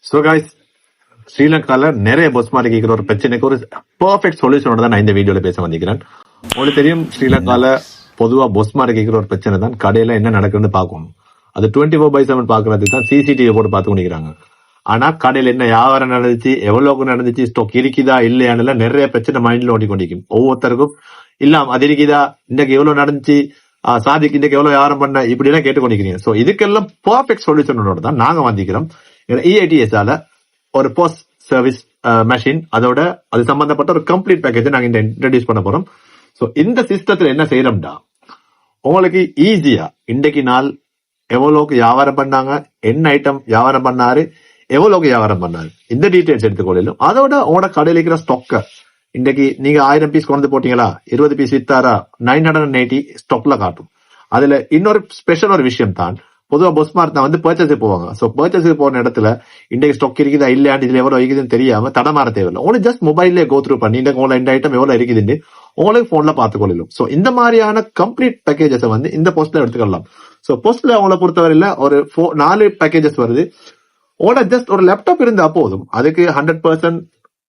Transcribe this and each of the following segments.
So guys, ஸ்ரீலங்கால நிறைய bus mark கேட்கிற ஒரு பிரச்சனைக்கு ஒரு பெர்ஃபெக்ட் சொல்யூஷனோட தான் நான் இந்த வீடியோல பேச வந்திருக்கிறேன். உங்களுக்கு தெரியும், ஸ்ரீலங்கால பொதுவா பஸ் மார்க் கேட்கிற ஒரு பிரச்சனை தான் கடையில என்ன நடக்குதுன்னு பார்க்கணும். அது 24/7 பாக்குறதுக்கு தான் சிசிடிவி போட்டு பார்த்து கொண்டிருக்காங்க. ஆனா கடையில என்ன வியாபாரம் நடந்துச்சு, எவ்வளவுக்கு நடந்துச்சு, ஸ்டாக் இருக்குதா இல்லையான்னு நிறைய பிரச்சனை மைண்ட்ல ஓடிக்கொண்டிருக்கும். ஒவ்வொருத்தருக்கும் இல்லாம அது இருக்குதா, இன்னைக்கு எவ்வளவு நடந்துச்சு, சாதிக்கு இன்னைக்கு எவ்வளவு வியாபாரம் பண்ண, இப்படி எல்லாம் கேட்டுக்கொண்டிருக்கீங்க. சோ இதுக்கெல்லாம் பெர்ஃபெக்ட் சொல்யூஷனோட தான் நாங்க வந்திருக்கிறோம். EITS-ஆல ஒரு போஸ்ட் சர்வீஸ் மெஷின், அதோட அது சம்பந்தப்பட்ட ஒரு கம்ப்ளீட் பேக்கேஜ் நாங்க இன்ட்ரடியூஸ் பண்ண போறோம். சோ இந்த சிஸ்டத்துல என்ன செய்யறோம்டா, உங்களுக்கு ஈஸியா இன்றைக்கு நாள் எவ்வளவுக்கு வியாபாரம் பண்ணாங்க, என்ன ஐட்டம் வியாபாரம் பண்ணாரு, எவ்வளவுக்கு வியாபாரம் பண்ணாரு, இந்த டீடைல்ஸ் எடுத்துக்கொள்ளும். அதோட உங்களோட கடையில் இருக்கிற ஸ்டாக்க இன்னைக்கு நீங்க 1000 பீஸ் கொண்டு போட்டீங்களா, 20 பீஸ் வித்தாரா, 980 ஸ்டாக்ல காட்டும். அதுல இன்னொரு ஸ்பெஷல் ஒரு விஷயம் தான், பொதுவா பஸ் மார்க் வந்து பர்ச்சேஸ் போவாங்க. சோ பர்ச்சேஸ் போன இடத்துல இன்றைக்கு ஸ்டாக் இருக்குதா இல்லையாண்டு இதுல எவ்வளவு இருக்குதுன்னு தெரியாம தடமாற தேவையில்லை. உங்களுக்கு ஜஸ்ட் மொபைல்லே கோ த்ரூ பண்ணி இந்த இந்த ஐட்டம் எவ்வளவு இருக்குதுன்னு உங்களுக்கு போன்ல பாத்துக்கொள்ளும். சோ இந்த மாதிரியான கம்ப்ளீட் பேக்கேஜஸ் வந்து இந்த போஸ்ட்ல எடுத்துக்கலாம். சோ போஸ்ட்ல அவங்களை பொறுத்தவரையில ஒரு 4 பேக்கேஜஸ் வருது. உங்களோட ஜஸ்ட் ஒரு லேப்டாப் இருந்தா போதும், அதுக்கு 100%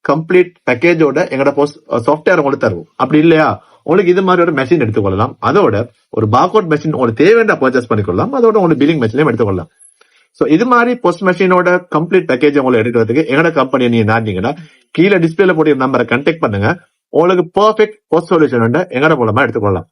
கம்ப்ளீட் பேக்கேஜோட எங்கட போஸ்ட் சாஃப்ட்வேர் உங்களுக்கு தருவோம். அப்படி இல்லையா, உங்களுக்கு இது மாதிரி ஒரு மெஷின் எடுத்துக்கொள்ளலாம். அதோட ஒரு பார்கோட் மெஷின் உங்களுக்கு தேவையான பர்ச்சேஸ் பண்ணிக்கொள்ளலாம். அதோட உங்களுக்கு பில்லிங் மெஷினையும் எடுத்துக்கொள்ளலாம். சோ இது மாதிரி போஸ்ட் மெஷினோட கம்ப்ளீட் பேக்கேஜ் உங்களுக்கு எடுக்கிறதுக்கு எங்கட கம்பெனி நீங்க நாட்டிங்கன்னா கீழே டிஸ்பிளேல போட்டு நம்பரை கான்டாக்ட் பண்ணுங்க. உங்களுக்கு பெர்ஃபெக்ட் போஸ்ட் சொல்யூஷன் எங்கட மூலமா எடுத்துக்கொள்ளலாம்.